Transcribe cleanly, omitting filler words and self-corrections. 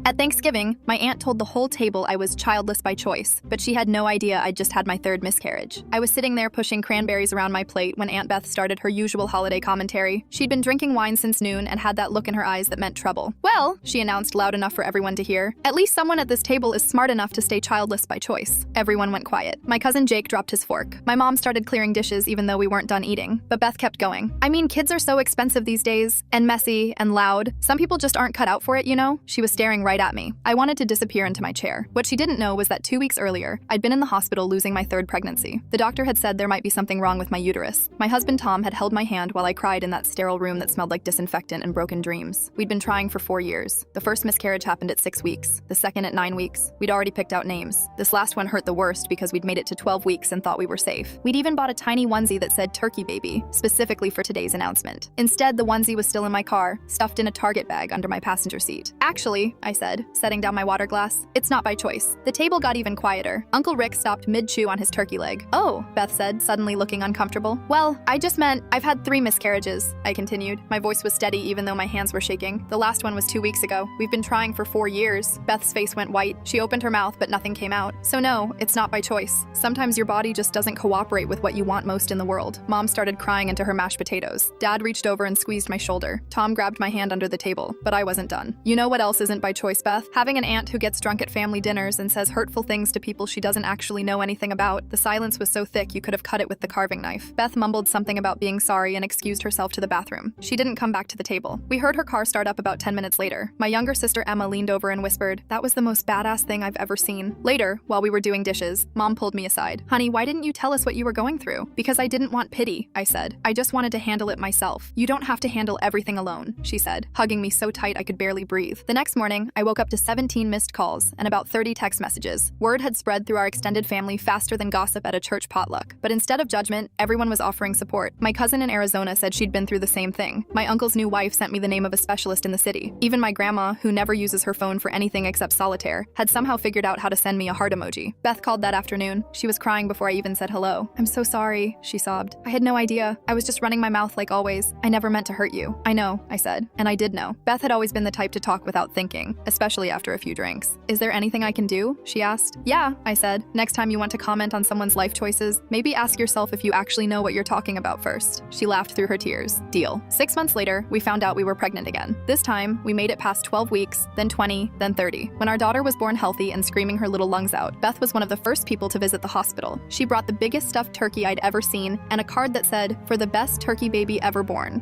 At Thanksgiving, my aunt told the whole table I was childless by choice, but she had no idea I'd just had my third miscarriage. I was sitting there pushing cranberries around my plate when Aunt Beth started her usual holiday commentary. She'd been drinking wine since noon and had that look in her eyes that meant trouble. "Well," she announced loud enough for everyone to hear, "at least someone at this table is smart enough to stay childless by choice." Everyone went quiet. My cousin Jake dropped his fork. My mom started clearing dishes even though we weren't done eating, but Beth kept going. "I mean, kids are so expensive these days, and messy, and loud. Some people just aren't cut out for it, you know?" She was staring right at me. I wanted to disappear into my chair. What she didn't know was that 2 weeks earlier, I'd been in the hospital losing my third pregnancy. The doctor had said there might be something wrong with my uterus. My husband Tom had held my hand while I cried in that sterile room that smelled like disinfectant and broken dreams. We'd been trying for 4 years. The first miscarriage happened at 6 weeks, the second at 9 weeks. We'd already picked out names. This last one hurt the worst because we'd made it to 12 weeks and thought we were safe. We'd even bought a tiny onesie that said "Turkey Baby," specifically for today's announcement. Instead, the onesie was still in my car, stuffed in a Target bag under my passenger seat. "Actually," I said, setting down my water glass, "it's not by choice." The table got even quieter. Uncle Rick stopped mid-chew on his turkey leg. "Oh," Beth said, suddenly looking uncomfortable. "Well, I just meant I've had 3 miscarriages," I continued. My voice was steady even though my hands were shaking. "The last one was 2 weeks ago. We've been trying for 4 years. Beth's face went white. She opened her mouth, but nothing came out. "So no, it's not by choice. Sometimes your body just doesn't cooperate with what you want most in the world." Mom started crying into her mashed potatoes. Dad reached over and squeezed my shoulder. Tom grabbed my hand under the table, but I wasn't done. "You know what else isn't by choice, Beth? Having an aunt who gets drunk at family dinners and says hurtful things to people she doesn't actually know anything about." The silence was so thick you could have cut it with the carving knife. Beth mumbled something about being sorry and excused herself to the bathroom. She didn't come back to the table. We heard her car start up about 10 minutes later. My younger sister Emma leaned over and whispered, "That was the most badass thing I've ever seen." Later, while we were doing dishes, Mom pulled me aside. "Honey, why didn't you tell us what you were going through?" "Because I didn't want pity," I said. "I just wanted to handle it myself." "You don't have to handle everything alone," she said, hugging me so tight I could barely breathe. The next morning, I woke up to 17 missed calls and about 30 text messages. Word had spread through our extended family faster than gossip at a church potluck. But instead of judgment, everyone was offering support. My cousin in Arizona said she'd been through the same thing. My uncle's new wife sent me the name of a specialist in the city. Even my grandma, who never uses her phone for anything except solitaire, had somehow figured out how to send me a heart emoji. Beth called that afternoon. She was crying before I even said hello. "I'm so sorry," she sobbed. "I had no idea. I was just running my mouth like always. I never meant to hurt you." "I know," I said, and I did know. Beth had always been the type to talk without thinking, especially after a few drinks. "Is there anything I can do?" she asked. "Yeah," I said. "Next time you want to comment on someone's life choices, maybe ask yourself if you actually know what you're talking about first." She laughed through her tears. Deal. 6 months later, we found out we were pregnant again. This time, we made it past 12 weeks, then 20, then 30. When our daughter was born healthy and screaming her little lungs out, Beth was one of the first people to visit the hospital. She brought the biggest stuffed turkey I'd ever seen and a card that said, "For the best turkey baby ever born."